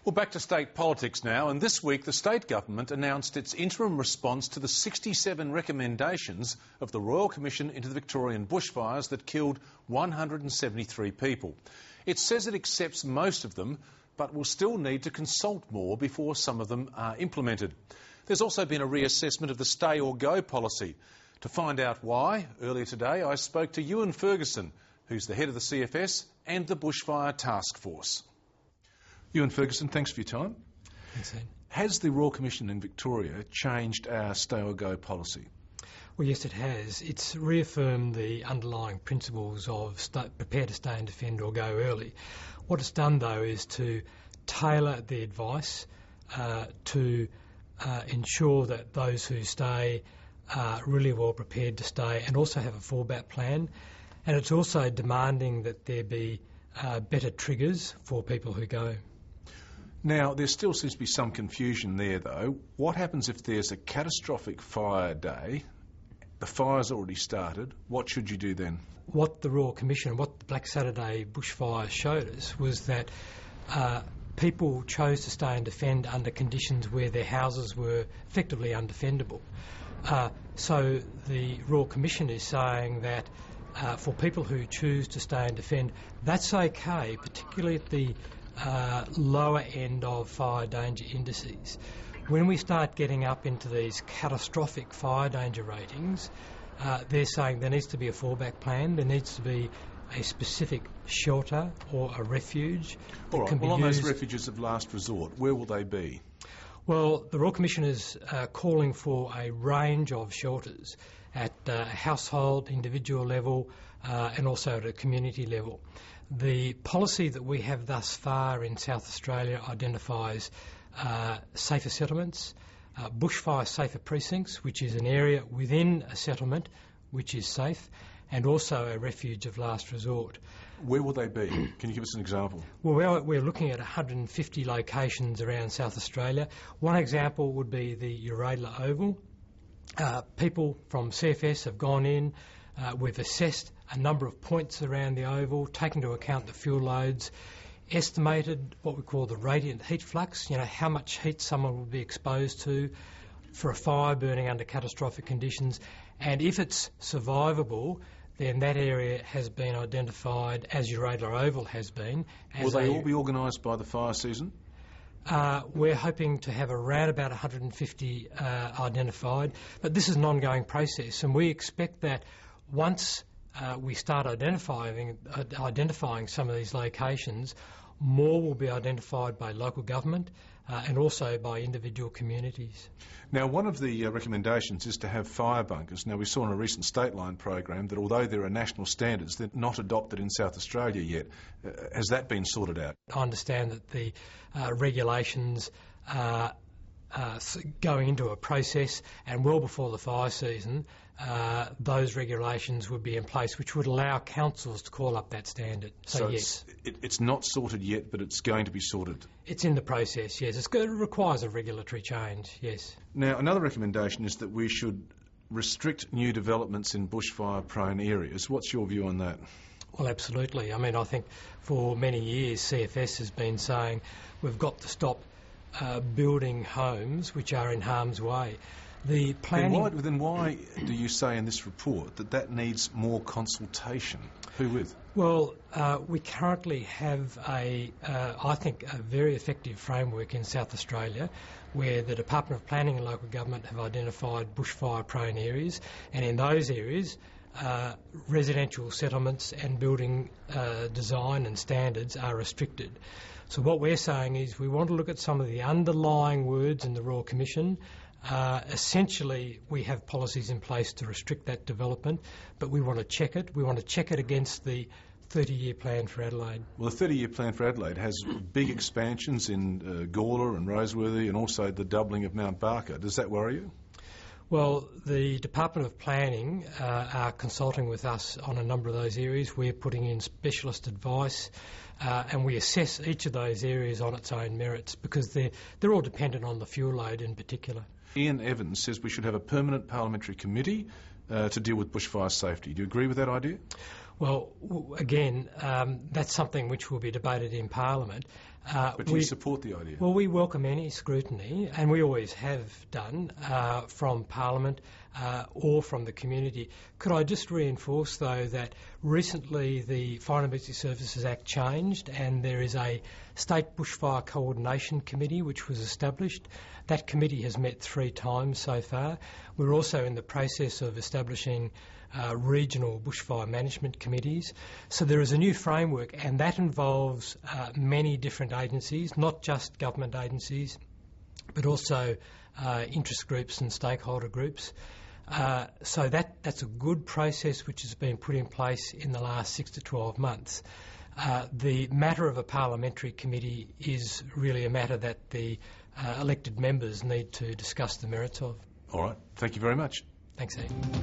Well, back to state politics now, and this week the state government announced its interim response to the 67 recommendations of the Royal Commission into the Victorian bushfires that killed 173 people. It says it accepts most of them, but will still need to consult more before some of them are implemented. There's also been a reassessment of the stay or go policy. To find out why, earlier today I spoke to Euan Ferguson, who's the head of the CFS and the Bushfire Task Force. Euan Ferguson, thanks for your time. Thanks, Ian. Has the Royal Commission in Victoria changed our stay or go policy? Well, yes, it has. It's reaffirmed the underlying principles of prepare to stay and defend or go early. What it's done, though, is to tailor the advice to ensure that those who stay are really well prepared to stay and also have a fallback plan. And it's also demanding that there be better triggers for people who go. Now, there still seems to be some confusion there, though. What happens if there's a catastrophic fire day, the fire's already started, what should you do then? What the Royal Commission, what the Black Saturday bushfire showed us was that people chose to stay and defend under conditions where their houses were effectively undefendable. So the Royal Commission is saying that for people who choose to stay and defend, that's okay, particularly at the lower end of fire danger indices. When we start getting up into these catastrophic fire danger ratings, they're saying there needs to be a fallback plan, there needs to be a specific shelter or a refuge. All right, well, on those refuges of last resort, where will they be? Well, the Royal Commission is calling for a range of shelters at a household, individual level and also at a community level. The policy that we have thus far in South Australia identifies safer settlements, bushfire safer precincts, which is an area within a settlement which is safe, and also a refuge of last resort. Where will they be? Can you give us an example? Well, we're looking at 150 locations around South Australia. One example would be the Euan Oval. People from CFS have gone in, we've assessed a number of points around the oval, taken into account the fuel loads, estimated what we call the radiant heat flux, how much heat someone will be exposed to for a fire burning under catastrophic conditions, and if it's survivable, then that area has been identified, as Euan Oval has been. Will they all be organised by the fire season? We're hoping to have around about 150 identified, but this is an ongoing process, and we expect that once we start identifying some of these locations, more will be identified by local government and also by individual communities. Now, one of the recommendations is to have fire bunkers. Now, we saw in a recent State Line program that although there are national standards, they're not adopted in South Australia yet. Has that been sorted out? I understand that the regulations are going into a process, and well before the fire season, those regulations would be in place, which would allow councils to call up that standard. So yes. It's not sorted yet, but it's going to be sorted? It's in the process, yes. It requires a regulatory change, yes. Now, another recommendation is that we should restrict new developments in bushfire-prone areas. What's your view on that? Well, absolutely. I mean, I think for many years CFS has been saying we've got to stop building homes which are in harm's way. The planning... Then why do you say in this report that needs more consultation? Who with? Well, we currently have I think, a very effective framework in South Australia where the Department of Planning and Local Government have identified bushfire-prone areas, and in those areas residential settlements and building design and standards are restricted. So what we're saying is we want to look at some of the underlying words in the Royal Commission. Essentially, we have policies in place to restrict that development, but we want to check it. We want to check it against the 30-year plan for Adelaide. Well, the 30-year plan for Adelaide has big expansions in Gawler and Roseworthy and also the doubling of Mount Barker. Does that worry you? Well, the Department of Planning are consulting with us on a number of those areas. We're putting in specialist advice and we assess each of those areas on its own merits because they're all dependent on the fuel load in particular. Ian Evans says we should have a permanent parliamentary committee to deal with bushfire safety. Do you agree with that idea? Well, again, that's something which will be debated in Parliament. But do you support the idea? Well, we welcome any scrutiny, and we always have done, from Parliament or from the community. Could I just reinforce, though, that recently the Fire and Emergency Services Act changed, and there is a State Bushfire Coordination Committee which was established. That committee has met 3 times so far. We're also in the process of establishing regional bushfire management committees. So there is a new framework, and that involves many different agencies, not just government agencies, but also interest groups and stakeholder groups. So that's a good process which has been put in place in the last 6 to 12 months. The matter of a parliamentary committee is really a matter that the elected members need to discuss the merits of. All right. Thank you very much. Thanks, Ian.